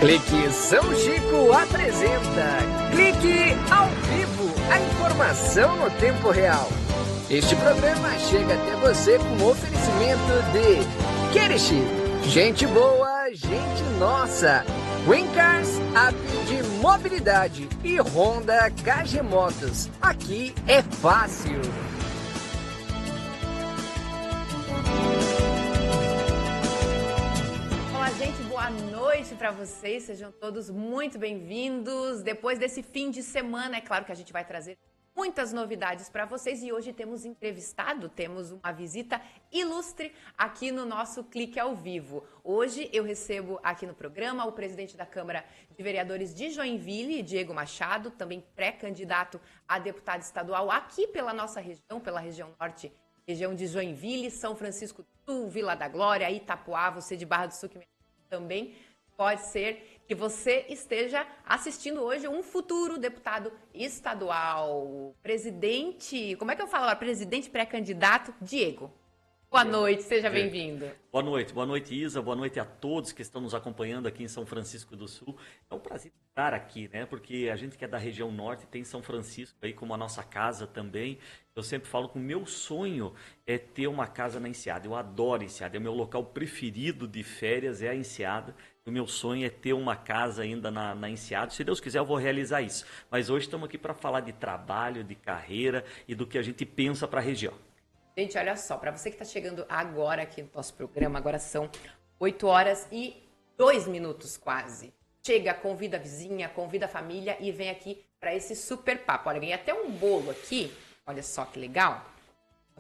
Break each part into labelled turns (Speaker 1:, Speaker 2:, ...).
Speaker 1: Clique São Chico apresenta Clique ao Vivo, a informação no tempo real. Este programa chega até você com oferecimento de Querish, gente boa, gente nossa, Wincars, app de mobilidade e Honda KG Motos. Aqui é fácil.
Speaker 2: Gente, boa noite para vocês, sejam todos muito bem-vindos. Depois desse fim de semana, é claro que a gente vai trazer muitas novidades para vocês e hoje temos entrevistado, temos uma visita ilustre aqui no nosso Clique ao Vivo. Hoje eu recebo aqui no programa o presidente da Câmara de Vereadores de Joinville, Diego Machado, também pré-candidato a deputado estadual aqui pela nossa região, pela região norte, região de Joinville, São Francisco do Sul, Vila da Glória, Itapoá, você de Barra do Sul que me também pode ser que você esteja assistindo hoje um futuro deputado estadual, presidente, como é que eu falo agora? Presidente pré-candidato, Diego. Boa noite, seja bem-vindo.
Speaker 3: Boa noite Isa, boa noite a todos que estão nos acompanhando aqui em São Francisco do Sul. É um prazer estar aqui, né? Porque a gente que é da região norte tem São Francisco aí como a nossa casa também. Eu sempre falo que o meu sonho é ter uma casa na Enseada. Eu adoro Enseada, é o meu local preferido de férias, é a Enseada. O meu sonho é ter uma casa ainda na Enseada. Se Deus quiser, eu vou realizar isso. Mas hoje estamos aqui para falar de trabalho, de carreira e do que a gente pensa para a região.
Speaker 2: Gente, olha só, para você que está chegando agora aqui no nosso programa, agora são 8 horas e 2 minutos quase. Chega, convida a vizinha, convida a família e vem aqui para esse super papo. Olha, ganhei até um bolo aqui, olha só que legal.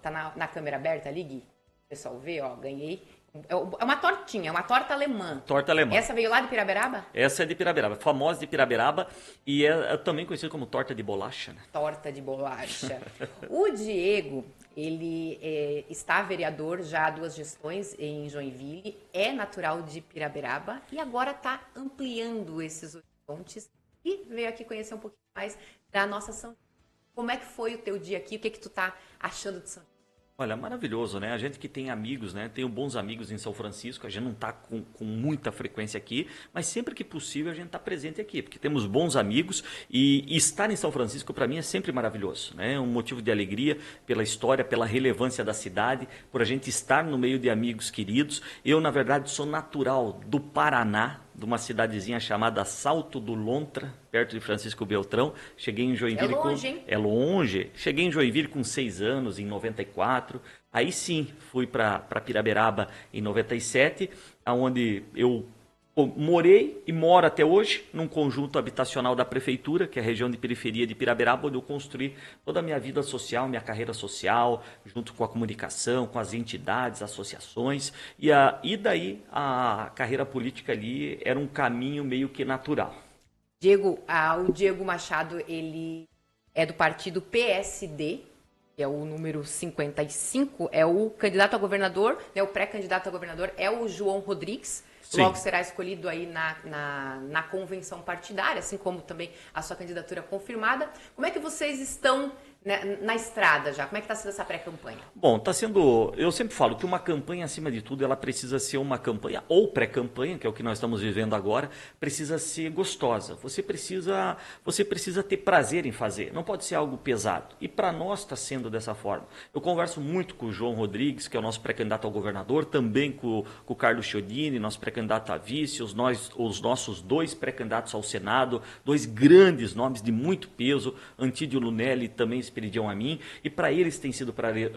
Speaker 2: Tá na câmera aberta ali, Gui. O pessoal vê, ó, ganhei. É uma tortinha, é uma torta alemã.
Speaker 3: Torta alemã.
Speaker 2: Essa veio lá de Piraberaba?
Speaker 3: Essa é de Piraberaba, famosa de Piraberaba e é também conhecida como torta de bolacha, né?
Speaker 2: Torta de bolacha. O Diego, ele está vereador já há 2 gestões em Joinville, é natural de Piraberaba e agora está ampliando esses horizontes e veio aqui conhecer um pouquinho mais da nossa São Chico. Como é que foi o teu dia aqui? O que tu tá achando de São Chico?
Speaker 3: Olha, maravilhoso, né? A gente que tem amigos, né? Tenho bons amigos em São Francisco, a gente não está com muita frequência aqui, mas sempre que possível a gente está presente aqui, porque temos bons amigos e estar em São Francisco para mim é sempre maravilhoso, né? É um motivo de alegria pela história, pela relevância da cidade, por a gente estar no meio de amigos queridos. Eu, na verdade, sou natural do Paraná, de uma cidadezinha chamada Salto do Lontra, perto de Francisco Beltrão. Cheguei em Joinville
Speaker 2: hein?
Speaker 3: É longe. Cheguei em Joinville com 6 anos, em 94. Aí sim, fui para Piraberaba em 97, onde eu morei e moro até hoje num conjunto habitacional da prefeitura, que é a região de periferia de Piraberaba, onde eu construí toda a minha vida social, minha carreira social, junto com a comunicação, com as entidades, associações, e daí a carreira política ali era um caminho meio que natural.
Speaker 2: Diego, o Diego Machado, ele é do partido PSD, que é o número 55, é o candidato a governador, né, o pré-candidato a governador é o João Rodrigues. Sim. Logo será escolhido aí na convenção partidária, assim como também a sua candidatura confirmada. Como é que vocês estão na estrada já? Como é que está sendo essa pré-campanha?
Speaker 3: Bom, está sendo... Eu sempre falo que uma campanha, acima de tudo, ela precisa ser uma campanha, ou pré-campanha, que é o que nós estamos vivendo agora, precisa ser gostosa. Você precisa ter prazer em fazer. Não pode ser algo pesado. E para nós está sendo dessa forma. Eu converso muito com o João Rodrigues, que é o nosso pré-candidato ao governador, também com o Carlos Chiodini, nosso pré-candidato a vice, os nossos 2 pré-candidatos ao Senado, 2 grandes nomes de muito peso, Antídio Lunelli também Esperidião a mim, e para eles tem sido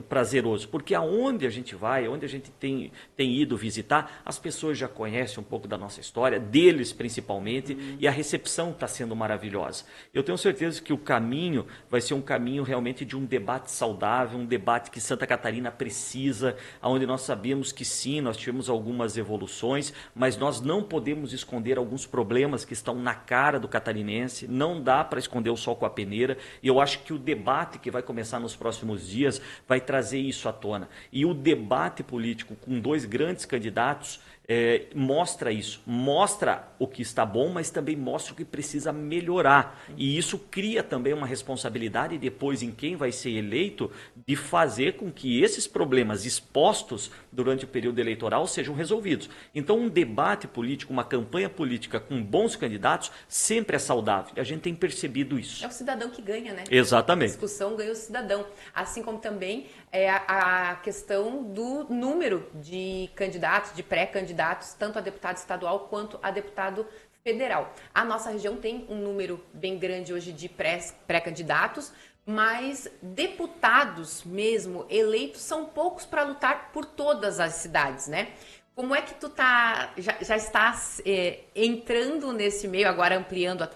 Speaker 3: prazeroso, porque aonde a gente vai, onde a gente tem ido visitar, as pessoas já conhecem um pouco da nossa história, deles principalmente, e a recepção está sendo maravilhosa. Eu tenho certeza que o caminho vai ser um caminho realmente de um debate saudável, um debate que Santa Catarina precisa, onde nós sabemos que sim, nós tivemos algumas evoluções, mas nós não podemos esconder alguns problemas que estão na cara do catarinense, não dá para esconder o sol com a peneira, e eu acho que o debate que vai começar nos próximos dias vai trazer isso à tona. E o debate político com 2 grandes candidatos mostra isso, mostra o que está bom, mas também mostra o que precisa melhorar. E isso cria também uma responsabilidade depois em quem vai ser eleito de fazer com que esses problemas expostos durante o período eleitoral sejam resolvidos. Então, um debate político, uma campanha política com bons candidatos sempre é saudável. E a gente tem percebido isso.
Speaker 2: É o cidadão que ganha, né?
Speaker 3: Exatamente.
Speaker 2: A discussão ganha o cidadão. Assim como também a questão do número de candidatos, de pré-candidatos, tanto a deputado estadual quanto a deputado federal. A nossa região tem um número bem grande hoje de pré-candidatos, mas deputados mesmo eleitos são poucos para lutar por todas as cidades, né? Como é que tu já estás entrando nesse meio, agora ampliando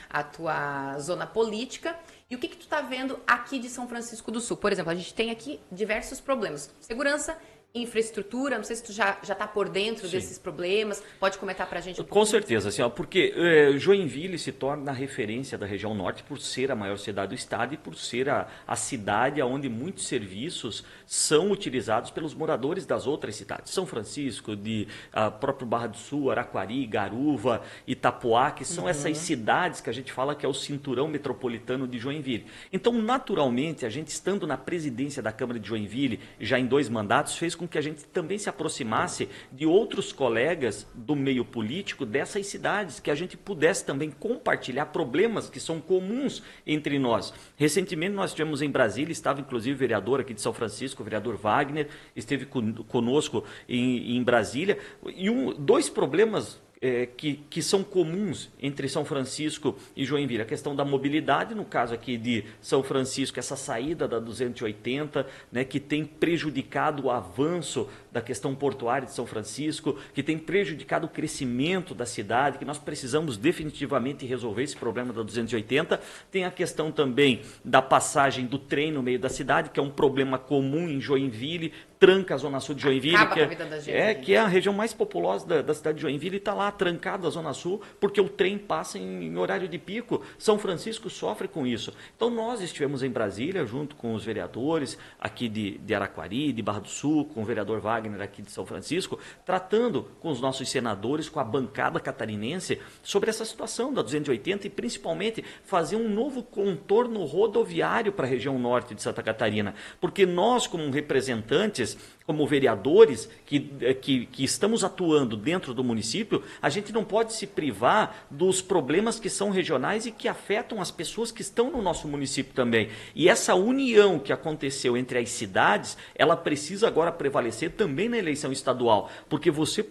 Speaker 2: a tua zona política? E o que tu está vendo aqui de São Francisco do Sul? Por exemplo, a gente tem aqui diversos problemas. Segurança, infraestrutura, não sei se tu já está por dentro desses problemas, pode comentar para a gente um pouco?
Speaker 3: Com certeza, assim, porque Joinville se torna a referência da região norte por ser a maior cidade do estado e por ser a cidade onde muitos serviços são utilizados pelos moradores das outras cidades. São Francisco, próprio Barra do Sul, Araquari, Garuva, Itapoá, que são essas cidades que a gente fala que é o cinturão metropolitano de Joinville. Então, naturalmente, a gente estando na presidência da Câmara de Joinville, já em 2 mandatos, fez com que a gente também se aproximasse de outros colegas do meio político dessas cidades, que a gente pudesse também compartilhar problemas que são comuns entre nós. Recentemente nós estivemos em Brasília, estava inclusive o vereador aqui de São Francisco, o vereador Wagner, esteve conosco em Brasília, e 2 problemas que são comuns entre São Francisco e Joinville. A questão da mobilidade, no caso aqui de São Francisco, essa saída da 280, né, que tem prejudicado o avanço da questão portuária de São Francisco, que tem prejudicado o crescimento da cidade, que nós precisamos definitivamente resolver esse problema da 280. Tem a questão também da passagem do trem no meio da cidade, que é um problema comum em Joinville, tranca a Zona Sul de Joinville, que é a região mais populosa da cidade de Joinville, e está lá trancado a Zona Sul, porque o trem passa em horário de pico. São Francisco sofre com isso. Então nós estivemos em Brasília, junto com os vereadores aqui de Araquari, de Barra do Sul, com o vereador Wagner aqui de São Francisco, tratando com os nossos senadores, com a bancada catarinense, sobre essa situação da 280 e principalmente fazer um novo contorno rodoviário para a região norte de Santa Catarina. Porque nós, como representantes, como vereadores que estamos atuando dentro do município, a gente não pode se privar dos problemas que são regionais e que afetam as pessoas que estão no nosso município também. E essa união que aconteceu entre as cidades, ela precisa agora prevalecer também na eleição estadual, porque você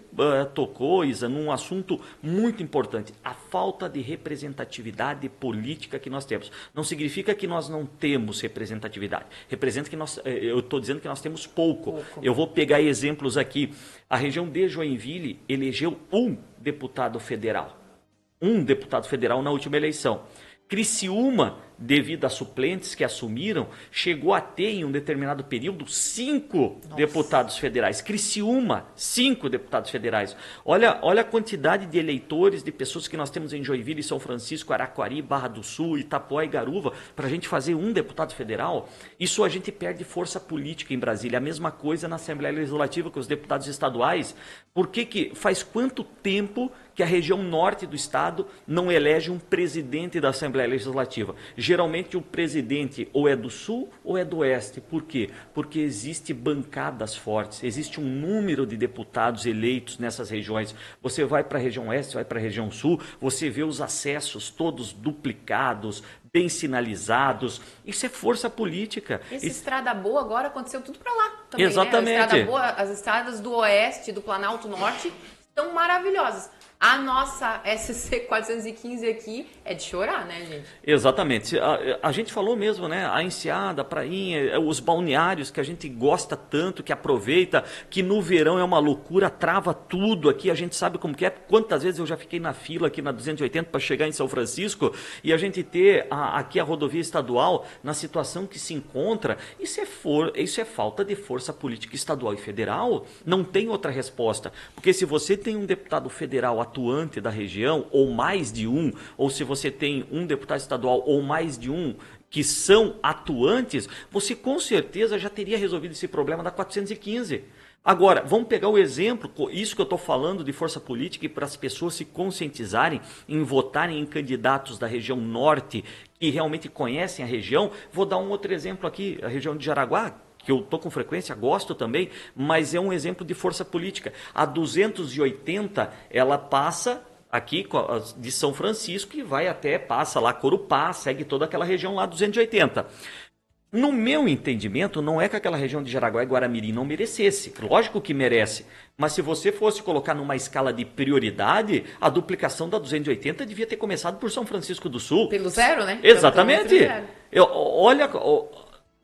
Speaker 3: tocou, Isa, num assunto muito importante, a falta de representatividade política que nós temos. Não significa que nós não temos representatividade, representa que eu estou dizendo que nós temos pouco. Eu vou pegar exemplos aqui. A região de Joinville elegeu um deputado federal na última eleição. Criciúma, devido a suplentes que assumiram, chegou a ter em um determinado período 5 deputados federais. Criciúma, 5 deputados federais. Olha a quantidade de eleitores, de pessoas que nós temos em Joinville, São Francisco, Araquari, Barra do Sul, Itapoá e Garuva, para a gente fazer um deputado federal. Isso a gente perde força política em Brasília. A mesma coisa na Assembleia Legislativa com os deputados estaduais. Por que faz quanto tempo que a região norte do estado não elege um presidente da Assembleia Legislativa? Geralmente o presidente ou é do sul ou é do oeste. Por quê? Porque existe bancadas fortes, existe um número de deputados eleitos nessas regiões. Você vai para a região oeste, vai para a região sul, você vê os acessos todos duplicados, bem sinalizados. Isso é força política.
Speaker 2: Estrada boa agora aconteceu tudo para lá também.
Speaker 3: Exatamente.
Speaker 2: Né? A estrada boa, as estradas do oeste, do Planalto Norte, estão maravilhosas. A nossa SC 415 aqui é de chorar, né, gente?
Speaker 3: Exatamente. A gente falou mesmo, né? A Enseada, a Prainha, os balneários que a gente gosta tanto, que aproveita, que no verão é uma loucura, trava tudo aqui. A gente sabe como que é. Quantas vezes eu já fiquei na fila aqui na 280 para chegar em São Francisco e a gente ter aqui a rodovia estadual na situação que se encontra. Isso é falta de força política estadual e federal. Não tem outra resposta. Porque se você tem um deputado federal atuante da região, ou mais de um, ou se você tem um deputado estadual ou mais de um que são atuantes, você com certeza já teria resolvido esse problema da 415. Agora, vamos pegar o exemplo, isso que eu estou falando de força política e para as pessoas se conscientizarem em votarem em candidatos da região norte que realmente conhecem a região. Vou dar um outro exemplo aqui, a região de Jaraguá, que eu estou com frequência, gosto também, mas é um exemplo de força política. A 280, ela passa aqui de São Francisco e vai até, passa lá Corupá, segue toda aquela região lá, 280. No meu entendimento, não é que aquela região de Jaraguá e Guaramirim não merecesse. Lógico que merece. Mas se você fosse colocar numa escala de prioridade, a duplicação da 280 devia ter começado por São Francisco do Sul.
Speaker 2: Pelo zero, né?
Speaker 3: Exatamente. Olha,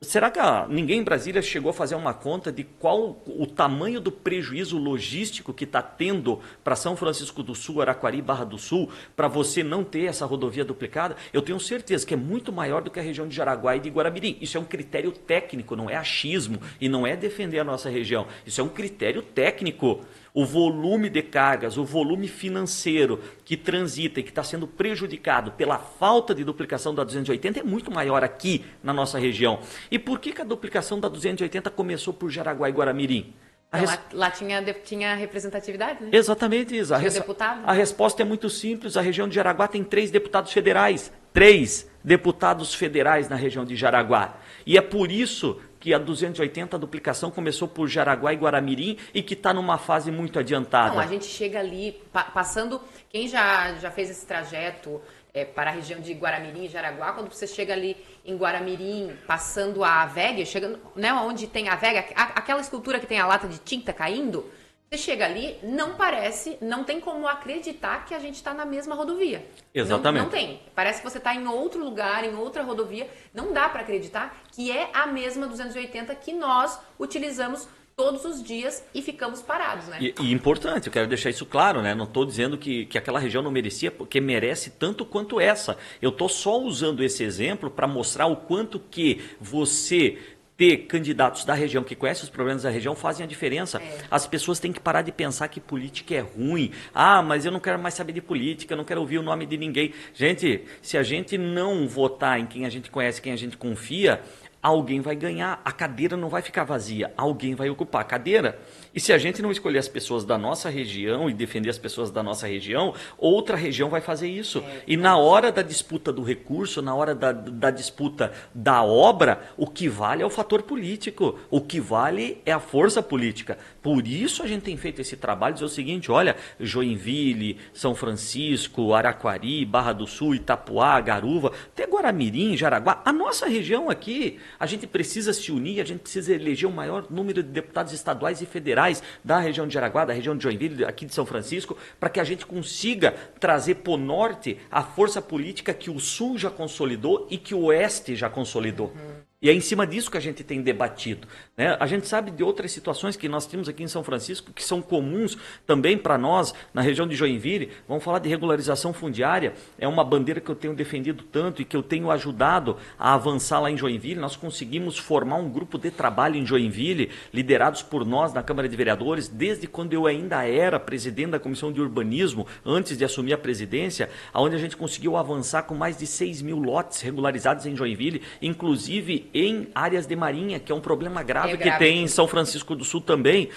Speaker 3: será que ninguém em Brasília chegou a fazer uma conta de qual o tamanho do prejuízo logístico que está tendo para São Francisco do Sul, Araquari, Barra do Sul, para você não ter essa rodovia duplicada? Eu tenho certeza que é muito maior do que a região de Jaraguá e de Guaramirim. Isso é um critério técnico, não é achismo e não é defender a nossa região. Isso é um critério técnico. O volume de cargas, o volume financeiro que transita e que está sendo prejudicado pela falta de duplicação da 280 é muito maior aqui na nossa região. E por que a duplicação da 280 começou por Jaraguá e Guaramirim?
Speaker 2: Então, lá tinha representatividade, né?
Speaker 3: Exatamente isso. A resposta é muito simples. A região de Jaraguá tem 3 deputados federais. 3 deputados federais na região de Jaraguá. E é por isso que a 280, a duplicação, começou por Jaraguá e Guaramirim e que está numa fase muito adiantada.
Speaker 2: Não, a gente chega ali, passando... Quem já fez esse trajeto para a região de Guaramirim e Jaraguá, quando você chega ali em Guaramirim, passando a VEG, chegando, né, onde tem a VEG, aquela escultura que tem a lata de tinta caindo, você chega ali, não tem como acreditar que a gente está na mesma rodovia.
Speaker 3: Exatamente.
Speaker 2: Não tem. Parece que você está em outro lugar, em outra rodovia. Não dá para acreditar que é a mesma 280 que nós utilizamos todos os dias e ficamos parados, né?
Speaker 3: E importante, eu quero deixar isso claro, né? Não estou dizendo que aquela região não merecia, porque merece tanto quanto essa. Eu estou só usando esse exemplo para mostrar o quanto que você ter candidatos da região que conhecem os problemas da região fazem a diferença. As pessoas têm que parar de pensar que política é ruim. Ah, mas eu não quero mais saber de política, eu não quero ouvir o nome de ninguém. Gente, se a gente não votar em quem a gente conhece, quem a gente confia, alguém vai ganhar. A cadeira não vai ficar vazia, alguém vai ocupar a cadeira. E se a gente não escolher as pessoas da nossa região e defender as pessoas da nossa região, outra região vai fazer isso. E na hora da disputa do recurso, na hora da disputa da obra, o que vale é o fator político, o que vale é a força política. Por isso a gente tem feito esse trabalho, dizer o seguinte, olha, Joinville, São Francisco, Araquari, Barra do Sul, Itapuá, Garuva, até Guaramirim, Jaraguá, a nossa região aqui, a gente precisa se unir, a gente precisa eleger o maior número de deputados estaduais e federais da região de Jaraguá, da região de Joinville, aqui de São Francisco, para que a gente consiga trazer para o norte a força política que o sul já consolidou e que o oeste já consolidou. E é em cima disso que a gente tem debatido, né? A gente sabe de outras situações que nós temos aqui em São Francisco, que são comuns também para nós, na região de Joinville. Vamos falar de regularização fundiária, é uma bandeira que eu tenho defendido tanto e que eu tenho ajudado a avançar lá em Joinville. Nós conseguimos formar um grupo de trabalho em Joinville, liderados por nós na Câmara de Vereadores, desde quando eu ainda era presidente da Comissão de Urbanismo, antes de assumir a presidência, onde a gente conseguiu avançar com mais de 6 mil lotes regularizados em Joinville, inclusive em áreas de marinha, que é um problema grave que tem em São Francisco do Sul também.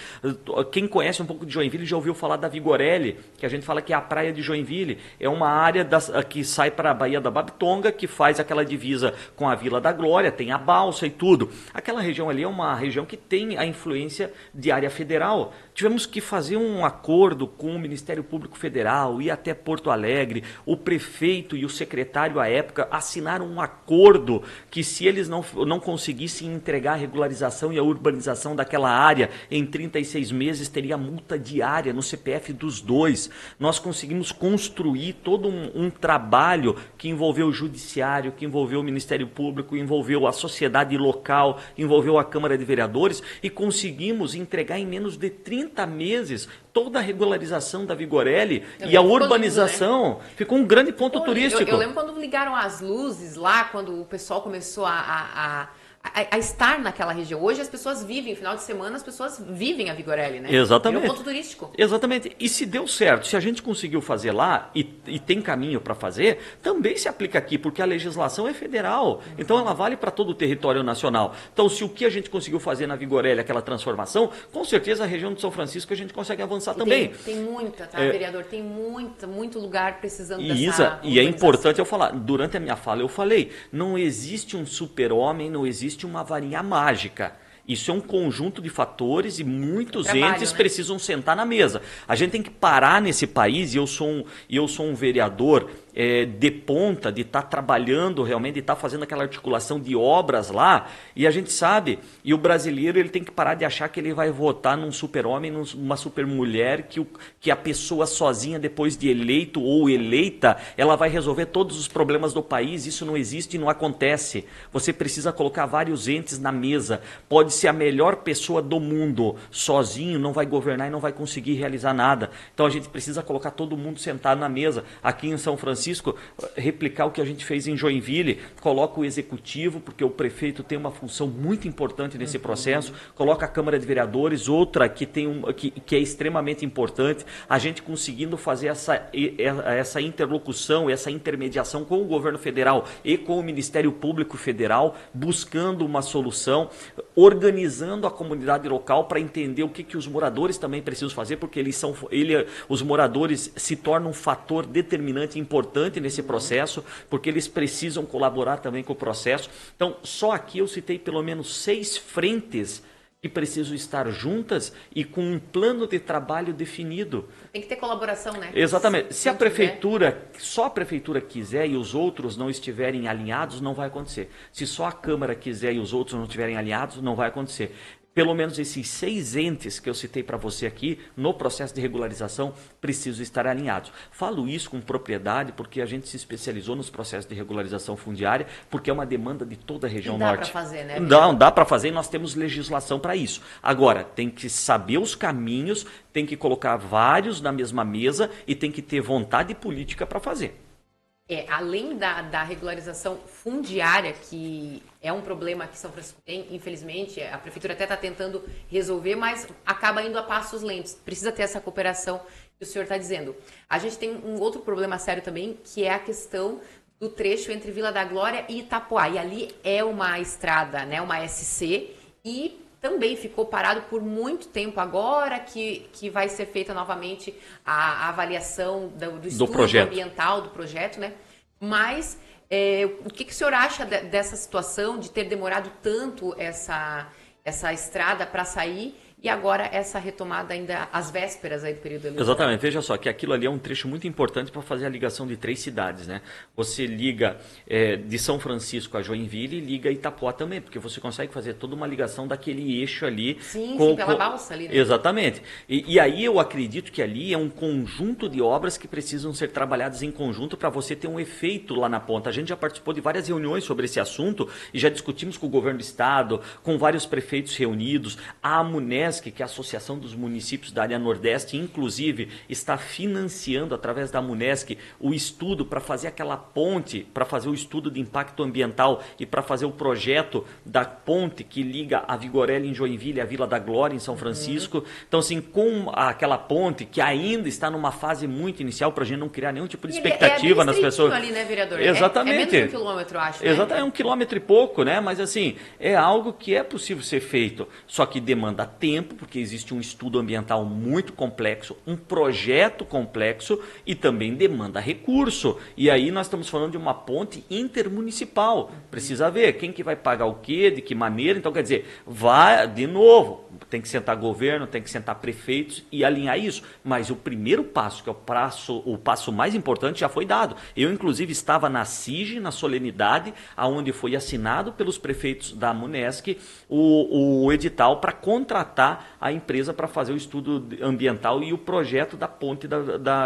Speaker 3: Quem conhece um pouco de Joinville já ouviu falar da Vigorelli, que a gente fala que é a praia de Joinville. É uma área que sai para a Baía da Babitonga, que faz aquela divisa com a Vila da Glória, tem a balsa e tudo. Aquela região ali é uma região que tem a influência de área federal. Tivemos que fazer um acordo com o Ministério Público Federal, ir até Porto Alegre, o prefeito e o secretário à época assinaram um acordo que se eles não conseguissem entregar a regularização e a urbanização daquela área em 36 meses, teria multa diária no CPF dos dois. Nós conseguimos construir todo um trabalho que envolveu o judiciário, que envolveu o Ministério Público, envolveu a sociedade local, envolveu a Câmara de Vereadores e conseguimos entregar em menos de 30 meses toda a regularização da Vigorelli e a urbanização. Lindo, né? Ficou um grande ponto turístico.
Speaker 2: Eu lembro quando ligaram as luzes lá, quando o pessoal começou a a estar naquela região. Hoje as pessoas vivem, final de semana as pessoas vivem a Vigorelli, né?
Speaker 3: Exatamente.
Speaker 2: É um ponto turístico.
Speaker 3: Exatamente. E se deu certo, se a gente conseguiu fazer lá e tem caminho para fazer, também se aplica aqui, porque a legislação é federal. Então ela vale para todo o território nacional. Então se o que a gente conseguiu fazer na Vigorelli, aquela transformação, com certeza a região de São Francisco a gente consegue avançar também.
Speaker 2: Tem muita, tá, vereador? Tem muito lugar precisando dessa
Speaker 3: E é importante eu falar, durante a minha fala eu falei, não existe um super-homem, não existe uma varinha mágica. Isso é um conjunto de fatores e muitos entes precisam sentar na mesa. A gente tem que parar nesse país, e eu sou um vereador de ponta, de estar trabalhando realmente, de estar fazendo aquela articulação de obras lá, e a gente sabe, e o brasileiro ele tem que parar de achar que ele vai votar num super-homem, numa super-mulher, que a pessoa sozinha, depois de eleito ou eleita, ela vai resolver todos os problemas do país. Isso não existe e não acontece. Você precisa colocar vários entes na mesa. Pode ser a melhor pessoa do mundo, sozinho não vai governar e não vai conseguir realizar nada. Então a gente precisa colocar todo mundo sentado na mesa. Aqui em São Francisco, replicar o que a gente fez em Joinville, coloca o executivo, porque o prefeito tem uma função muito importante nesse processo, coloca a Câmara de Vereadores, outra que é extremamente importante, a gente conseguindo fazer essa interlocução, essa intermediação com o governo federal e com o Ministério Público Federal, buscando uma solução, organizando a comunidade local para entender o que os moradores também precisam fazer, porque os moradores se tornam um fator determinante e importante nesse processo, porque eles precisam colaborar também com o processo. Então, só aqui eu citei pelo menos 6 frentes que precisam estar juntas e com um plano de trabalho definido.
Speaker 2: Tem que ter colaboração, né?
Speaker 3: Exatamente. Se a prefeitura, só a prefeitura quiser e os outros não estiverem alinhados, não vai acontecer. Se só a Câmara quiser e os outros não estiverem alinhados, não vai acontecer. Pelo menos esses 6 entes que eu citei para você aqui, no processo de regularização, precisam estar alinhados. Falo isso com propriedade porque a gente se especializou nos processos de regularização fundiária, porque é uma demanda de toda a região norte.
Speaker 2: Dá para fazer, né?
Speaker 3: Dá para fazer e nós temos legislação para isso. Agora, tem que saber os caminhos, tem que colocar vários na mesma mesa e tem que ter vontade política para fazer.
Speaker 2: Além da regularização fundiária, que é um problema que São Francisco tem, infelizmente, a prefeitura até está tentando resolver, mas acaba indo a passos lentos. Precisa ter essa cooperação que o senhor está dizendo. A gente tem um outro problema sério também, que é a questão do trecho entre Vila da Glória e Itapoá. E ali é uma estrada, né, uma SC, e também ficou parado por muito tempo. Agora que vai ser feita novamente a avaliação do estudo ambiental do projeto, né? Mas o que o senhor acha dessa situação de ter demorado tanto essa estrada para sair e agora essa retomada ainda às vésperas aí do período eleitoral?
Speaker 3: Exatamente. Veja só que aquilo ali é um trecho muito importante para fazer a ligação de 3 cidades, né? Você liga de São Francisco a Joinville e liga a Itapoá também, porque você consegue fazer toda uma ligação daquele eixo ali.
Speaker 2: Sim, pela balsa ali, né?
Speaker 3: Exatamente. E aí eu acredito que ali é um conjunto de obras que precisam ser trabalhadas em conjunto para você ter um efeito lá na ponta. A gente já participou de várias reuniões sobre esse assunto e já discutimos com o governo do estado, com vários prefeitos reunidos, a AMUNESC, que é a Associação dos Municípios da Área Nordeste, inclusive está financiando através da AMUNESC o estudo para fazer aquela ponte, para fazer o estudo de impacto ambiental e para fazer o projeto da ponte que liga a Vigorelli em Joinville e a Vila da Glória em São Francisco. Então, assim, com aquela ponte que ainda está numa fase muito inicial, para a gente não criar nenhum tipo de expectativa nas pessoas.
Speaker 2: Ali, né, vereador?
Speaker 3: Exatamente.
Speaker 2: É menos de 1 quilômetro, acho.
Speaker 3: Exatamente, é 1 quilômetro e pouco, né? Mas assim, é algo que é possível ser feito, só que demanda tempo, porque existe um estudo ambiental muito complexo, um projeto complexo e também demanda recurso. E aí nós estamos falando de uma ponte intermunicipal. Precisa ver quem que vai pagar o quê, de que maneira. Então, quer dizer, vai de novo, tem que sentar governo, tem que sentar prefeitos e alinhar isso. Mas o primeiro passo, que é o passo mais importante, já foi dado. Eu, inclusive, estava na CIG, na solenidade, onde foi assinado pelos prefeitos da AMUNESC o edital para contratar liberar a empresa para fazer o estudo ambiental e o projeto da ponte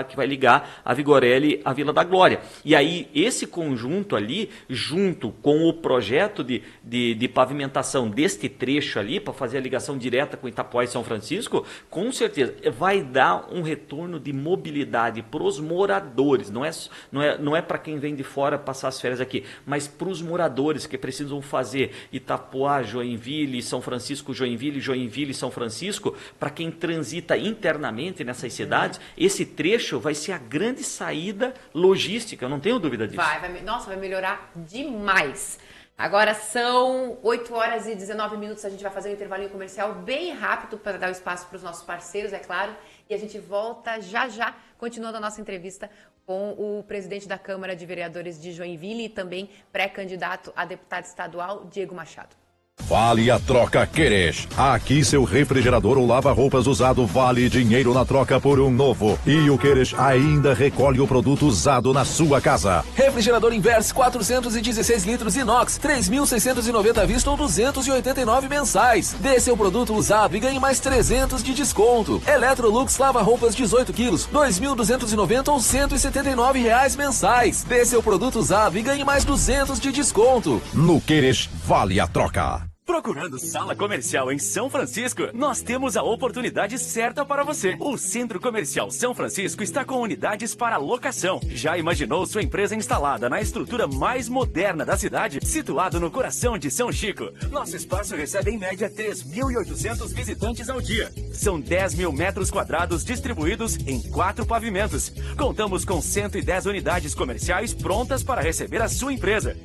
Speaker 3: que vai ligar a Vigorelli à Vila da Glória. E aí, esse conjunto ali, junto com o projeto de pavimentação deste trecho ali, para fazer a ligação direta com Itapuá e São Francisco, com certeza vai dar um retorno de mobilidade para os moradores. Não é para quem vem de fora passar as férias aqui, mas para os moradores que precisam fazer Itapuá, Joinville, São Francisco, Joinville, Joinville, São Francisco, para quem transita internamente nessas cidades, esse trecho vai ser a grande saída logística, eu não tenho dúvida disso.
Speaker 2: Nossa, vai melhorar demais. Agora são 8 horas e 19 minutos, a gente vai fazer um intervalinho comercial bem rápido para dar o espaço para os nossos parceiros, é claro, e a gente volta já, continuando a nossa entrevista com o presidente da Câmara de Vereadores de Joinville e também pré-candidato a deputado estadual, Diego Machado.
Speaker 4: Vale a troca Queres. Aqui seu refrigerador ou lava-roupas usado vale dinheiro na troca por um novo. E o Queres ainda recolhe o produto usado na sua casa.
Speaker 5: Refrigerador Inverse 416 litros inox, 3.690 à vista ou 289 mensais. Dê seu produto usado e ganhe mais 300 de desconto. Electrolux lava-roupas 18 quilos, 2.290 ou 179 reais mensais. Dê seu produto usado e ganhe mais 200 de desconto.
Speaker 4: No Queres vale a troca.
Speaker 6: Procurando sala comercial em São Francisco? Nós temos a oportunidade certa para você. O Centro Comercial São Francisco está com unidades para locação. Já imaginou sua empresa instalada na estrutura mais moderna da cidade, situado no coração de São Chico? Nosso espaço recebe em média 3.800 visitantes ao dia. São 10 mil metros quadrados distribuídos em 4 pavimentos. Contamos com 110 unidades comerciais prontas para receber a sua empresa.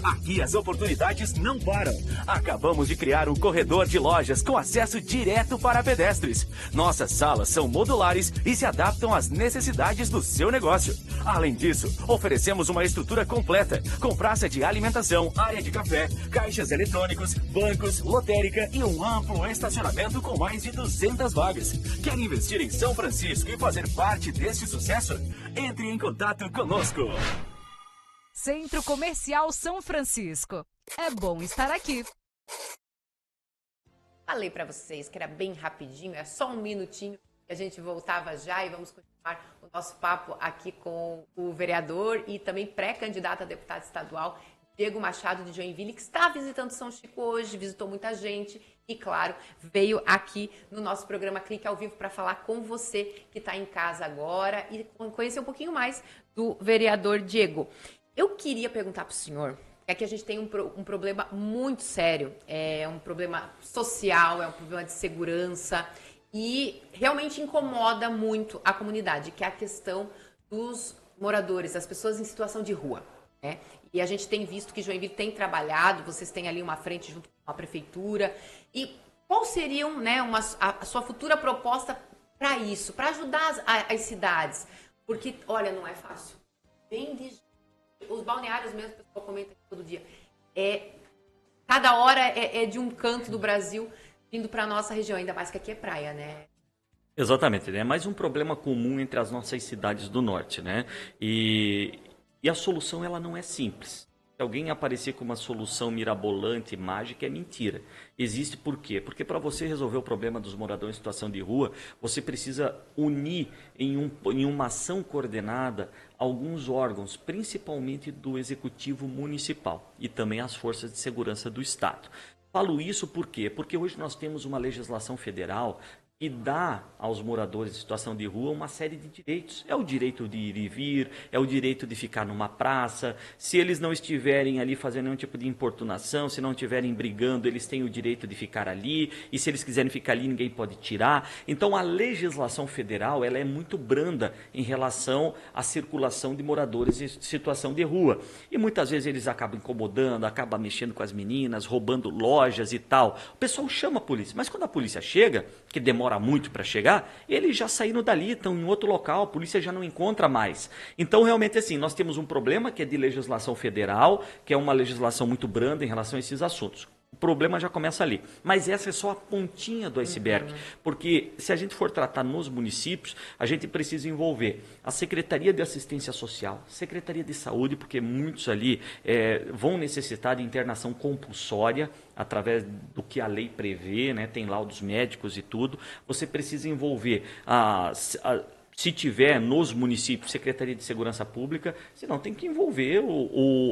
Speaker 6: Aqui as oportunidades não param. Acabamos de criar um corredor de lojas com acesso direto para pedestres. Nossas salas são modulares e se adaptam às necessidades do seu negócio. Além disso, oferecemos uma estrutura completa, com praça de alimentação, área de café, caixas eletrônicos, bancos, lotérica e um amplo estacionamento com mais de 200 vagas. Quer investir em São Francisco e fazer parte desse sucesso? Entre em contato conosco.
Speaker 7: Centro Comercial São Francisco. É bom estar aqui.
Speaker 2: Falei para vocês que era bem rapidinho, é só um minutinho que a gente voltava já e vamos continuar o nosso papo aqui com o vereador e também pré-candidato a deputado estadual, Diego Machado de Joinville, que está visitando São Chico hoje, visitou muita gente e, claro, veio aqui no nosso programa Clique ao Vivo para falar com você que está em casa agora e conhecer um pouquinho mais do vereador Diego. Eu queria perguntar para o senhor, é que a gente tem um problema muito sério, é um problema social, é um problema de segurança e realmente incomoda muito a comunidade, que é a questão dos moradores, das pessoas em situação de rua, né? E a gente tem visto que Joinville tem trabalhado, vocês têm ali uma frente junto com a prefeitura. E qual seria, né, a sua futura proposta para isso, para ajudar as cidades? Porque, olha, não é fácil. Bem de os balneários mesmo, o pessoal comenta aqui todo dia. Cada hora é de um canto do Brasil vindo para a nossa região, ainda mais que aqui é praia, né?
Speaker 3: Exatamente, né? É mais um problema comum entre as nossas cidades do norte, né? E a solução, ela não é simples. Se alguém aparecer com uma solução mirabolante, mágica, é mentira. Existe por quê? Porque para você resolver o problema dos moradores em situação de rua, você precisa unir em uma ação coordenada alguns órgãos, principalmente do Executivo Municipal e também as forças de segurança do Estado. Falo isso por quê? Porque hoje nós temos uma legislação federal que dá aos moradores em situação de rua uma série de direitos. É o direito de ir e vir, é o direito de ficar numa praça. Se eles não estiverem ali fazendo nenhum tipo de importunação, se não estiverem brigando, eles têm o direito de ficar ali. E se eles quiserem ficar ali, ninguém pode tirar. Então, a legislação federal, ela é muito branda em relação à circulação de moradores em situação de rua. E muitas vezes eles acabam incomodando, acabam mexendo com as meninas, roubando lojas e tal. O pessoal chama a polícia, mas quando a polícia chega, que demora muito para chegar, eles já saíram dali, estão em outro local, a polícia já não encontra mais. Então, realmente, assim, nós temos um problema que é de legislação federal, que é uma legislação muito branda em relação a esses assuntos. O problema já começa ali. Mas essa é só a pontinha do iceberg. Porque se a gente for tratar nos municípios, a gente precisa envolver a Secretaria de Assistência Social, Secretaria de Saúde, porque muitos ali vão necessitar de internação compulsória, através do que a lei prevê, né? Tem laudos médicos e tudo. Você precisa envolver se tiver nos municípios Secretaria de Segurança Pública, senão tem que envolver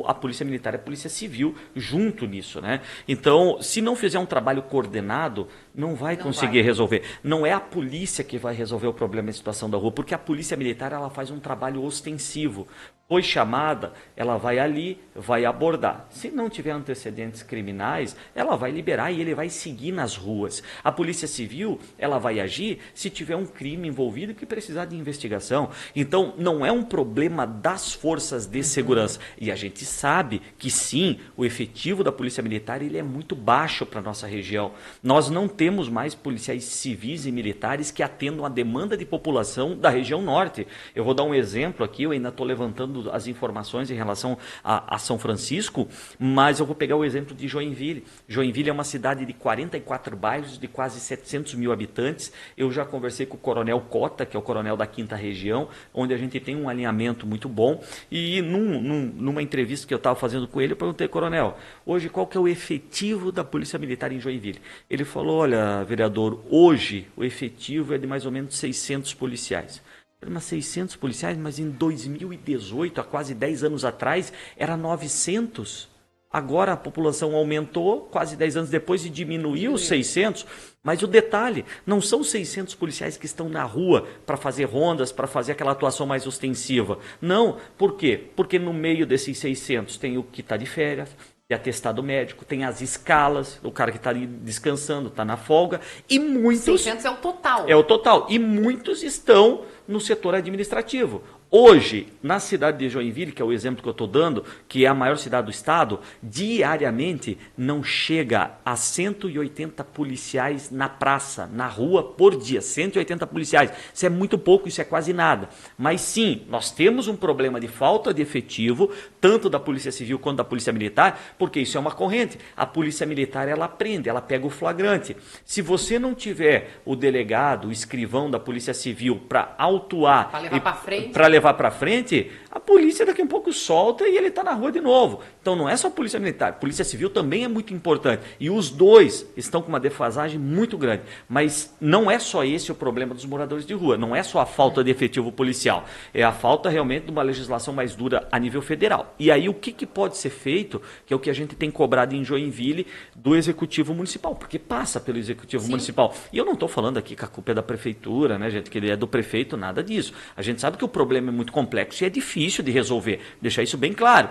Speaker 3: a Polícia Militar e a Polícia Civil junto nisso, né? Então, se não fizer um trabalho coordenado, não vai conseguir resolver. Não é a polícia que vai resolver o problema da situação da rua, porque a Polícia Militar ela faz um trabalho ostensivo. Foi chamada, ela vai ali, vai abordar. Se não tiver antecedentes criminais, ela vai liberar e ele vai seguir nas ruas. A Polícia Civil, ela vai agir se tiver um crime envolvido que precisar de investigação. Então, não é um problema das forças de segurança. E a gente sabe que sim, o efetivo da Polícia Militar ele é muito baixo para a nossa região. Nós não temos mais policiais civis e militares que atendam a demanda de população da região norte. Eu vou dar um exemplo aqui, eu ainda estou levantando as informações em relação a São Francisco, mas eu vou pegar o exemplo de Joinville. Joinville é uma cidade de 44 bairros, de quase 700 mil habitantes. Eu já conversei com o Coronel Cota, que é o coronel da 5ª Região, onde a gente tem um alinhamento muito bom. E numa entrevista que eu estava fazendo com ele, eu perguntei, Coronel, hoje qual que é o efetivo da Polícia Militar em Joinville? Ele falou, olha, vereador, hoje o efetivo é de mais ou menos 600 policiais. Mas 600 policiais, mas em 2018, há quase 10 anos atrás, era 900. Agora a população aumentou, quase 10 anos depois, e diminuiu os 600. Mas o detalhe, não são 600 policiais que estão na rua para fazer rondas, para fazer aquela atuação mais ostensiva. Não, por quê? Porque no meio desses 600 tem o que está de férias, tem atestado médico, tem as escalas, o cara que está ali descansando, está na folga, e muitos...
Speaker 2: 600 é o total.
Speaker 3: É o total, e muitos estão no setor administrativo. Hoje, na cidade de Joinville, que é o exemplo que eu estou dando, que é a maior cidade do estado, diariamente não chega a 180 policiais na praça, na rua, por dia. 180 policiais. Isso é muito pouco, isso é quase nada. Mas sim, nós temos um problema de falta de efetivo, tanto da Polícia Civil quanto da Polícia Militar, porque isso é uma corrente. A Polícia Militar, ela prende, ela pega o flagrante. Se você não tiver o delegado, o escrivão da Polícia Civil para autuar...
Speaker 2: Para levar para frente.
Speaker 3: Levar para frente, a polícia daqui a um pouco solta e ele está na rua de novo. Então não é só a Polícia Militar, a Polícia Civil também é muito importante. E os dois estão com uma defasagem muito grande. Mas não é só esse o problema dos moradores de rua, não é só a falta de efetivo policial, é a falta realmente de uma legislação mais dura a nível federal. E aí o que pode ser feito, que é o que a gente tem cobrado em Joinville do Executivo Municipal, porque passa pelo Executivo Municipal. E eu não estou falando aqui que a culpa é da Prefeitura, né, gente, que ele é do prefeito, nada disso. A gente sabe que o problema é muito complexo e é difícil de resolver, deixar isso bem claro.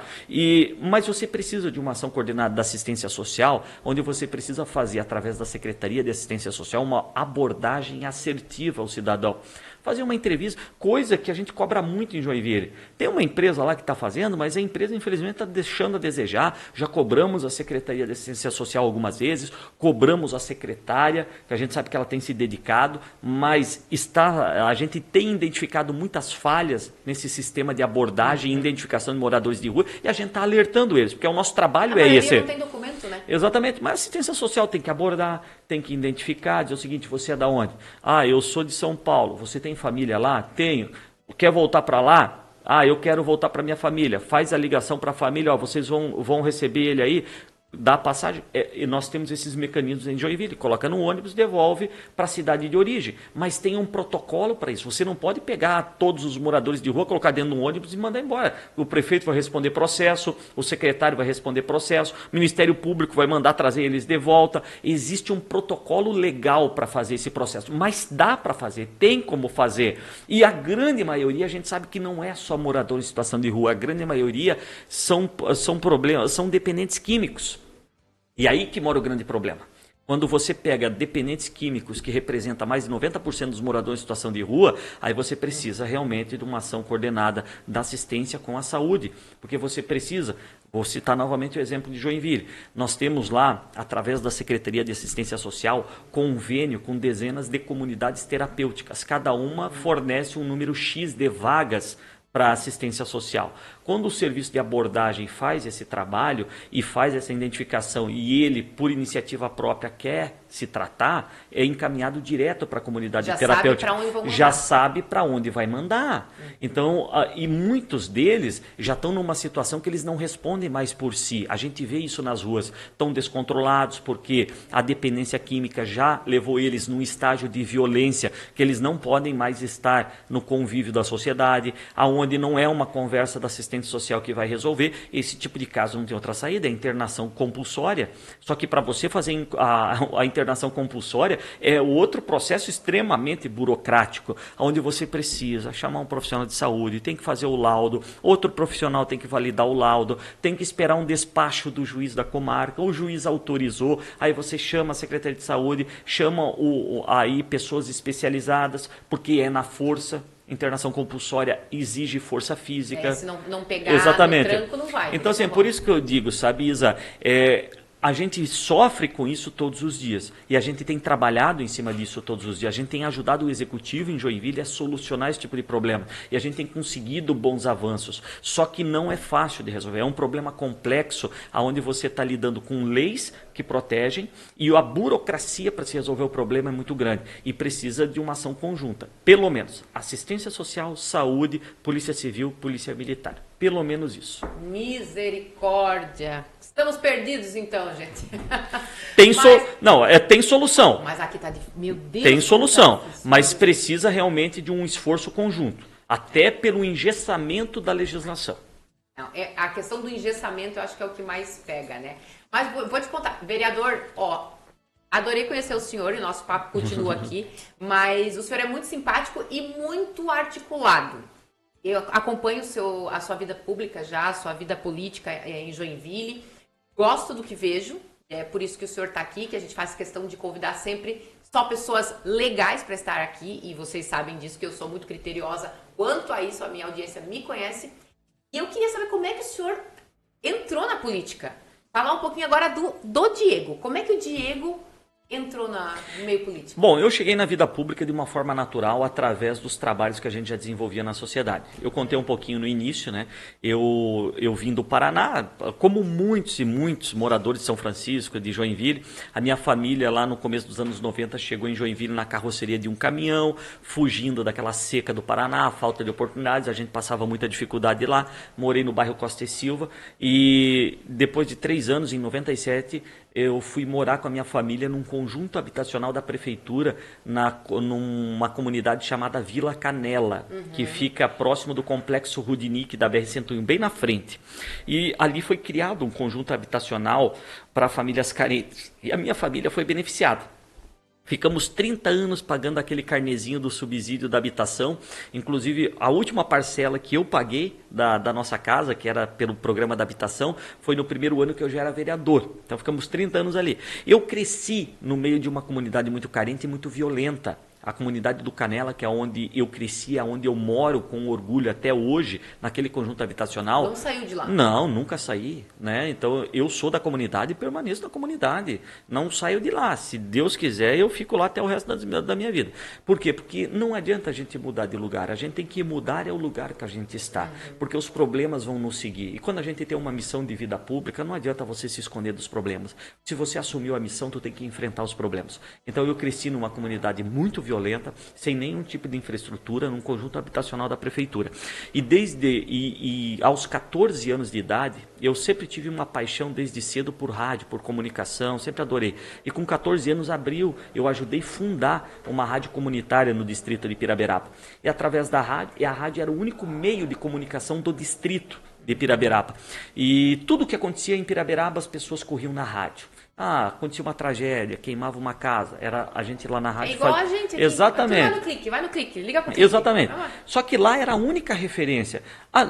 Speaker 3: Mas você precisa de uma ação coordenada da assistência social, onde você precisa fazer, através da Secretaria de Assistência Social, uma abordagem assertiva ao cidadão. Fazer uma entrevista, coisa que a gente cobra muito em Joinville. Tem uma empresa lá que está fazendo, mas a empresa, infelizmente, está deixando a desejar. Já cobramos a Secretaria de Assistência Social algumas vezes, cobramos a secretária, que a gente sabe que ela tem se dedicado, mas a gente tem identificado muitas falhas nesse sistema de abordagem e identificação de moradores de rua, e a gente está alertando eles, porque o nosso trabalho é esse.
Speaker 2: Não tem documento, né?
Speaker 3: Exatamente, mas a assistência social tem que abordar, tem que identificar, dizer o seguinte, você é da onde? Ah, eu sou de São Paulo, você tem família lá? Tenho. Quer voltar para lá? Ah, eu quero voltar para minha família. Faz a ligação para a família, ó, vocês vão receber ele aí, dá a passagem. E nós temos esses mecanismos em Joinville, coloca no ônibus, devolve para a cidade de origem. Mas tem um protocolo para isso. Você não pode pegar todos os moradores de rua, colocar dentro de um ônibus e mandar embora. O prefeito vai responder processo, o secretário vai responder processo, o Ministério Público vai mandar trazer eles de volta. Existe um protocolo legal para fazer esse processo, mas dá para fazer, tem como fazer. E a grande maioria, a gente sabe que não é só morador em situação de rua, a grande maioria são problemas, são dependentes químicos. E aí que mora o grande problema. Quando você pega dependentes químicos, que representa mais de 90% dos moradores em situação de rua, aí você precisa realmente de uma ação coordenada da assistência com a saúde. Porque você precisa, vou citar novamente o exemplo de Joinville, nós temos lá, através da Secretaria de Assistência Social, convênio com dezenas de comunidades terapêuticas. Cada uma fornece um número X de vagas para assistência social. Quando o serviço de abordagem faz esse trabalho e faz essa identificação e ele, por iniciativa própria, quer se tratar, é encaminhado direto para a comunidade terapêutica. Já sabe para onde vai mandar. Então, e muitos deles já estão numa situação que eles não respondem mais por si. A gente vê isso nas ruas. Estão descontrolados porque a dependência química já levou eles num estágio de violência que eles não podem mais estar no convívio da sociedade, aonde não é uma conversa da assistente social que vai resolver. Esse tipo de caso não tem outra saída, é internação compulsória. Só que para você fazer a internação compulsória é outro processo extremamente burocrático, onde você precisa chamar um profissional de saúde, tem que fazer o laudo, outro profissional tem que validar o laudo, tem que esperar um despacho do juiz da comarca, o juiz autorizou, aí você chama a Secretaria de Saúde, chama aí pessoas especializadas, porque é na força. Internação compulsória exige força física.
Speaker 2: Se não pegar
Speaker 3: Exatamente.
Speaker 2: no tranco, não vai.
Speaker 3: Então, assim, é por isso que eu digo, sabe, Isa, a gente sofre com isso todos os dias e a gente tem trabalhado em cima disso todos os dias. A gente tem ajudado o executivo em Joinville a solucionar esse tipo de problema e a gente tem conseguido bons avanços. Só que não é fácil de resolver. É um problema complexo onde você está lidando com leis que protegem e a burocracia para se resolver o problema é muito grande e precisa de uma ação conjunta. Pelo menos assistência social, saúde, polícia civil, polícia militar. Pelo menos isso.
Speaker 2: Misericórdia. Estamos perdidos então, gente.
Speaker 3: Tem solução.
Speaker 2: Mas aqui tá difícil. Meu Deus.
Speaker 3: Tem solução, mas precisa realmente de um esforço conjunto, até pelo engessamento da legislação.
Speaker 2: Não, a questão do engessamento eu acho que é o que mais pega, né? Mas vou te contar, vereador, adorei conhecer o senhor e nosso papo continua aqui, mas o senhor é muito simpático e muito articulado. Eu acompanho a sua vida pública já, a sua vida política em Joinville. Gosto do que vejo, é por isso que o senhor está aqui, que a gente faz questão de convidar sempre só pessoas legais para estar aqui, e vocês sabem disso, que eu sou muito criteriosa quanto a isso, a minha audiência me conhece. E eu queria saber como é que o senhor entrou na política. Falar um pouquinho agora do Diego. Como é que o Diego entrou no meio político?
Speaker 3: Bom, eu cheguei na vida pública de uma forma natural através dos trabalhos que a gente já desenvolvia na sociedade. Eu contei um pouquinho no início, né? Eu vim do Paraná, como muitos e muitos moradores de São Francisco, de Joinville. A minha família lá no começo dos anos 90 chegou em Joinville na carroceria de um caminhão, fugindo daquela seca do Paraná, falta de oportunidades, a gente passava muita dificuldade lá. Morei no bairro Costa e Silva e depois de 3 anos, em 97, eu fui morar com a minha família num conjunto habitacional da prefeitura, numa comunidade chamada Vila Canela, que fica próximo do complexo Rudinick da BR-101, bem na frente. E ali foi criado um conjunto habitacional para famílias carentes. E a minha família foi beneficiada. Ficamos 30 anos pagando aquele carnezinho do subsídio da habitação. Inclusive, a última parcela que eu paguei da nossa casa, que era pelo programa da habitação, foi no primeiro ano que eu já era vereador. Então, ficamos 30 anos ali. Eu cresci no meio de uma comunidade muito carente e muito violenta. A comunidade do Canela, que é onde eu cresci, onde eu moro com orgulho até hoje, naquele conjunto habitacional.
Speaker 2: Não saiu de lá?
Speaker 3: Não, nunca saí, né? Então, eu sou da comunidade e permaneço na comunidade. Não saio de lá. Se Deus quiser, eu fico lá até o resto da minha vida. Por quê? Porque não adianta a gente mudar de lugar. A gente tem que mudar o lugar que a gente está. Porque os problemas vão nos seguir. E quando a gente tem uma missão de vida pública, não adianta você se esconder dos problemas. Se você assumiu a missão, tu tem que enfrentar os problemas. Então, eu cresci numa comunidade muito violenta, sem nenhum tipo de infraestrutura, num conjunto habitacional da prefeitura. E aos 14 anos de idade, eu sempre tive uma paixão desde cedo por rádio, por comunicação, sempre adorei. E com 14 anos eu ajudei a fundar uma rádio comunitária no distrito de Piraberaba. E através da rádio, a rádio era o único meio de comunicação do distrito de Piraberaba. E tudo que acontecia em Piraberaba, as pessoas corriam na rádio. Acontecia uma tragédia, queimava uma casa, era a gente lá na rádio.
Speaker 2: É igual a gente aqui.
Speaker 3: Exatamente.
Speaker 2: Vai no clique, liga pro clique.
Speaker 3: Exatamente. Só que lá era a única referência.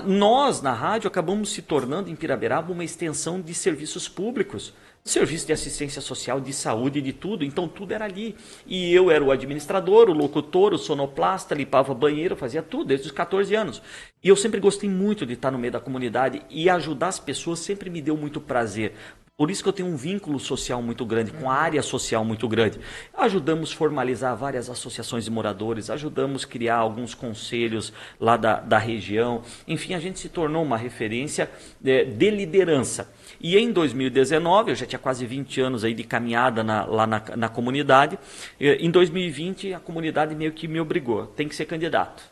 Speaker 3: Nós, na rádio, acabamos se tornando em Piraberaba uma extensão de serviços públicos. Serviço de assistência social, de saúde, de tudo. Então, tudo era ali. E eu era o administrador, o locutor, o sonoplasta, limpava banheiro, fazia tudo, desde os 14 anos. E eu sempre gostei muito de estar no meio da comunidade e ajudar as pessoas sempre me deu muito prazer. Por isso que eu tenho um vínculo social muito grande, com a área social muito grande. Ajudamos a formalizar várias associações de moradores, ajudamos a criar alguns conselhos lá da região. Enfim, a gente se tornou uma referência de liderança. E em 2019, eu já tinha quase 20 anos aí de caminhada lá na comunidade. Em 2020, a comunidade meio que me obrigou, tem que ser candidato.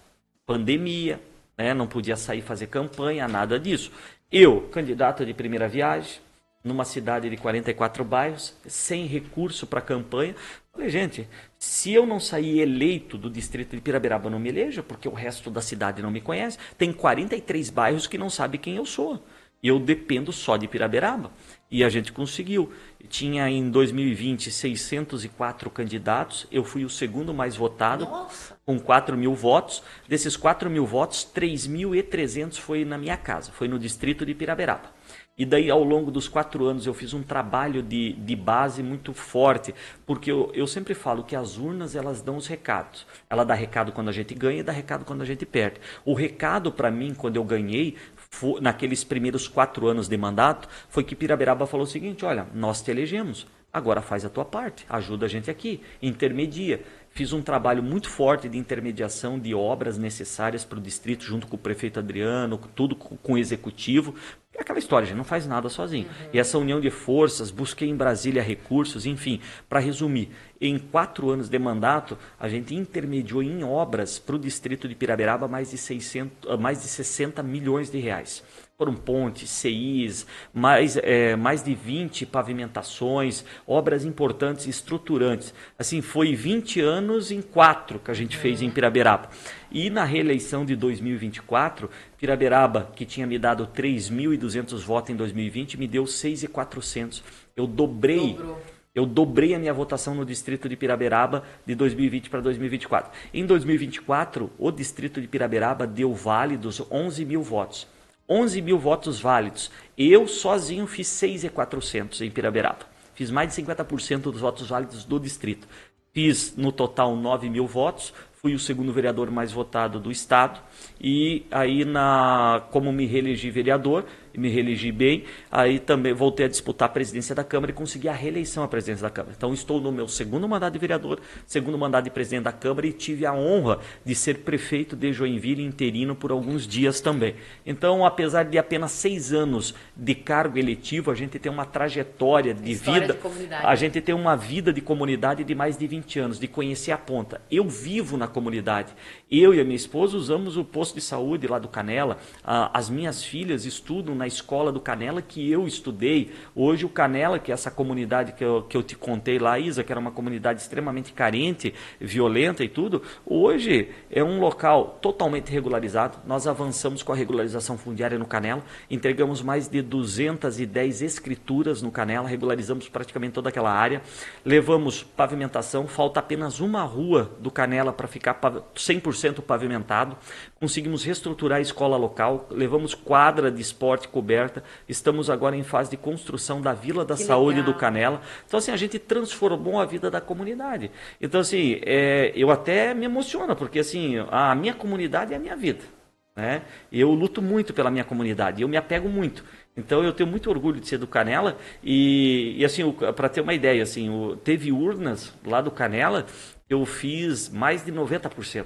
Speaker 3: Pandemia, né? Não podia sair fazer campanha, nada disso. Eu, candidato de primeira viagem, numa cidade de 44 bairros, sem recurso para campanha. Falei, gente, se eu não sair eleito do distrito de Piraberaba, não me eleja, porque o resto da cidade não me conhece. Tem 43 bairros que não sabem quem eu sou. E eu dependo só de Piraberaba. E a gente conseguiu. Tinha em 2020 604 candidatos. Eu fui o segundo mais votado, com 4.000 votos. Desses 4.000 votos, 3.300 foi na minha casa, foi no distrito de Piraberaba. E daí, ao longo dos 4 anos, eu fiz um trabalho de base muito forte, porque eu sempre falo que as urnas, elas dão os recados. Ela dá recado quando a gente ganha e dá recado quando a gente perde. O recado, para mim, quando eu ganhei, naqueles primeiros 4 anos de mandato, foi que Piraberaba falou o seguinte: olha, nós te elegemos, agora faz a tua parte, ajuda a gente aqui, intermedia. Fiz um trabalho muito forte de intermediação de obras necessárias para o distrito, junto com o prefeito Adriano, tudo com o executivo. É aquela história, a gente não faz nada sozinho. E essa união de forças, busquei em Brasília recursos, enfim, para resumir, em 4 anos de mandato, a gente intermediou em obras para o distrito de Piraberaba mais de 60 milhões de reais. Foram pontes, CIs, mais de 20 pavimentações, obras importantes e estruturantes. Assim, foi 20 anos em 4 que a gente fez em Piraberaba. E na reeleição de 2024, Piraberaba, que tinha me dado 3.200 votos em 2020, me deu 6.400. Eu dobrei a minha votação no distrito de Piraberaba de 2020 para 2024. Em 2024, o distrito de Piraberaba deu válidos 11.000 votos. 11.000 votos válidos. Eu sozinho fiz 6.400 em Piraberaba. Fiz mais de 50% dos votos válidos do distrito. Fiz no total 9.000 votos. Fui o segundo vereador mais votado do estado. E aí, como me reelegi vereador, me reelegi bem, aí também voltei a disputar a presidência da Câmara e consegui a reeleição à presidência da Câmara. Então, estou no meu segundo mandato de vereador, segundo mandato de presidente da Câmara e tive a honra de ser prefeito de Joinville interino por alguns dias também. Então, apesar de apenas 6 anos de cargo eletivo, a gente tem uma trajetória de vida, a gente tem uma vida de comunidade de mais de 20 anos, de conhecer a ponta. Eu vivo na comunidade. Eu e a minha esposa usamos o posto de saúde lá do Canela. As minhas filhas estudam na escola do Canela que eu estudei. Hoje o Canela, que é essa comunidade que eu te contei lá, Isa, que era uma comunidade extremamente carente, violenta e tudo, hoje é um local totalmente regularizado. Nós avançamos com a regularização fundiária no Canela, entregamos mais de 210 escrituras no Canela, regularizamos praticamente toda aquela área, levamos pavimentação, falta apenas uma rua do Canela para ficar 100% pavimentado, conseguimos reestruturar a escola local, levamos quadra de esporte coberta, estamos agora em fase de construção da Vila da Saúde do Canela. Então, assim, a gente transformou a vida da comunidade. Então, assim, eu até me emociono, porque, assim, a minha comunidade é a minha vida, né? Eu luto muito pela minha comunidade, eu me apego muito. Então, eu tenho muito orgulho de ser do Canela e assim, para ter uma ideia, assim, teve urnas lá do Canela, eu fiz mais de 90%.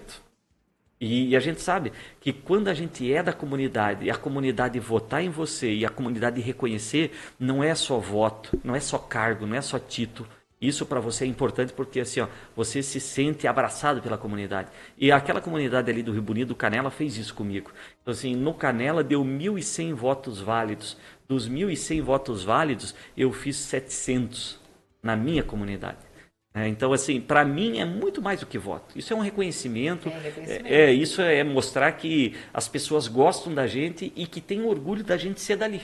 Speaker 3: E a gente sabe que quando a gente é da comunidade e a comunidade votar em você e a comunidade reconhecer, não é só voto, não é só cargo, não é só título. Isso para você é importante porque assim, você se sente abraçado pela comunidade. E aquela comunidade ali do Rio Bonito, do Canela, fez isso comigo. Então assim, no Canela deu 1.100 votos válidos. Dos 1.100 votos válidos, eu fiz 700 na minha comunidade. Então, assim, para mim é muito mais do que voto. Isso é um reconhecimento. Isso é mostrar que as pessoas gostam da gente e que têm orgulho da gente ser dali.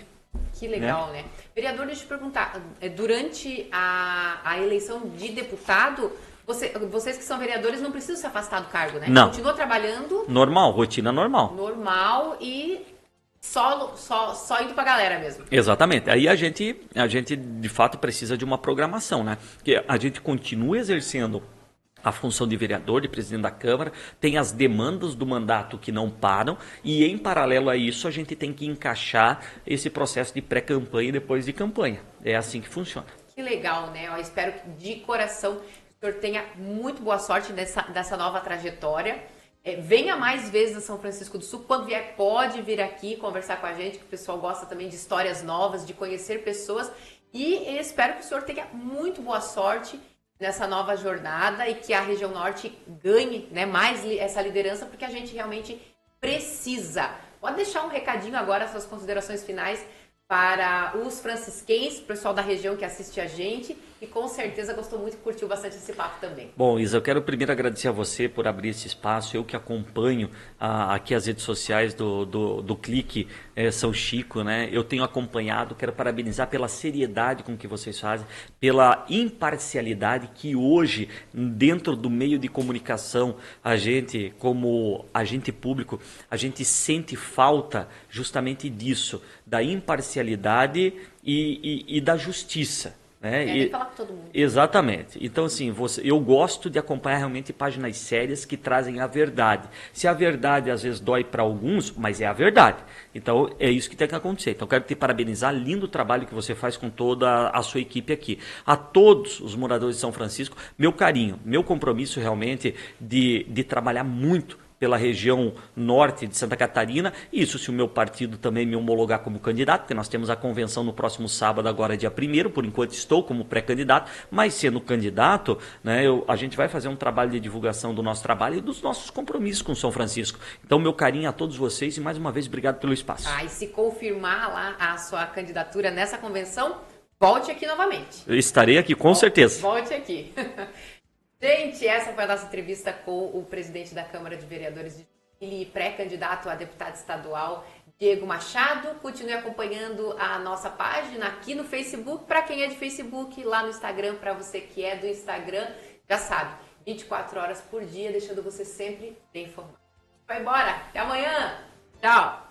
Speaker 2: Que legal, né? Vereador, deixa eu te perguntar. Durante a eleição de deputado, vocês que são vereadores não precisam se afastar do cargo, né?
Speaker 3: Não.
Speaker 2: Continua trabalhando.
Speaker 3: Normal, rotina normal.
Speaker 2: Normal e só indo pra galera mesmo.
Speaker 3: Exatamente. Aí a gente de fato precisa de uma programação, né? Porque a gente continua exercendo a função de vereador, de presidente da Câmara, tem as demandas do mandato que não param e, em paralelo a isso, a gente tem que encaixar esse processo de pré-campanha e depois de campanha. É assim que funciona.
Speaker 2: Que legal, né? Eu espero que, de coração, o senhor tenha muito boa sorte dessa nova trajetória. Venha mais vezes a São Francisco do Sul. Quando vier, pode vir aqui conversar com a gente, que o pessoal gosta também de histórias novas, de conhecer pessoas. E espero que o senhor tenha muito boa sorte nessa nova jornada e que a região norte ganhe, né, mais essa liderança, porque a gente realmente precisa. Pode deixar um recadinho agora, suas considerações finais para os francisquenses, o pessoal da região que assiste a gente e com certeza gostou muito e curtiu bastante esse papo também.
Speaker 3: Bom, Isa, eu quero primeiro agradecer a você por abrir esse espaço. Eu que acompanho aqui as redes sociais do Clique São Chico, né? Eu tenho acompanhado, quero parabenizar pela seriedade com que vocês fazem, pela imparcialidade que hoje, dentro do meio de comunicação, a gente, como agente público, a gente sente falta justamente disso, da imparcialidade e da justiça.
Speaker 2: Tem que falar com todo mundo.
Speaker 3: Exatamente. Então, assim, eu gosto de acompanhar realmente páginas sérias que trazem a verdade. Se a verdade às vezes dói para alguns, mas é a verdade. Então, é isso que tem que acontecer. Então, quero te parabenizar, lindo trabalho que você faz com toda a sua equipe aqui. A todos os moradores de São Francisco, meu carinho, meu compromisso realmente de trabalhar muito pela região norte de Santa Catarina, isso se o meu partido também me homologar como candidato, porque nós temos a convenção no próximo sábado, agora dia 1º, por enquanto estou como pré-candidato, mas sendo candidato, né, a gente vai fazer um trabalho de divulgação do nosso trabalho e dos nossos compromissos com São Francisco. Então, meu carinho a todos vocês e mais uma vez, obrigado pelo espaço.
Speaker 2: E se confirmar lá a sua candidatura nessa convenção, volte aqui novamente.
Speaker 3: Eu estarei aqui, com certeza.
Speaker 2: Volte aqui. Gente, essa foi a nossa entrevista com o presidente da Câmara de Vereadores de Joinville e pré-candidato a deputado estadual, Diego Machado. Continue acompanhando a nossa página aqui no Facebook. Para quem é de Facebook, lá no Instagram, para você que é do Instagram, já sabe, 24 horas por dia, deixando você sempre bem informado. Vai embora, até amanhã. Tchau.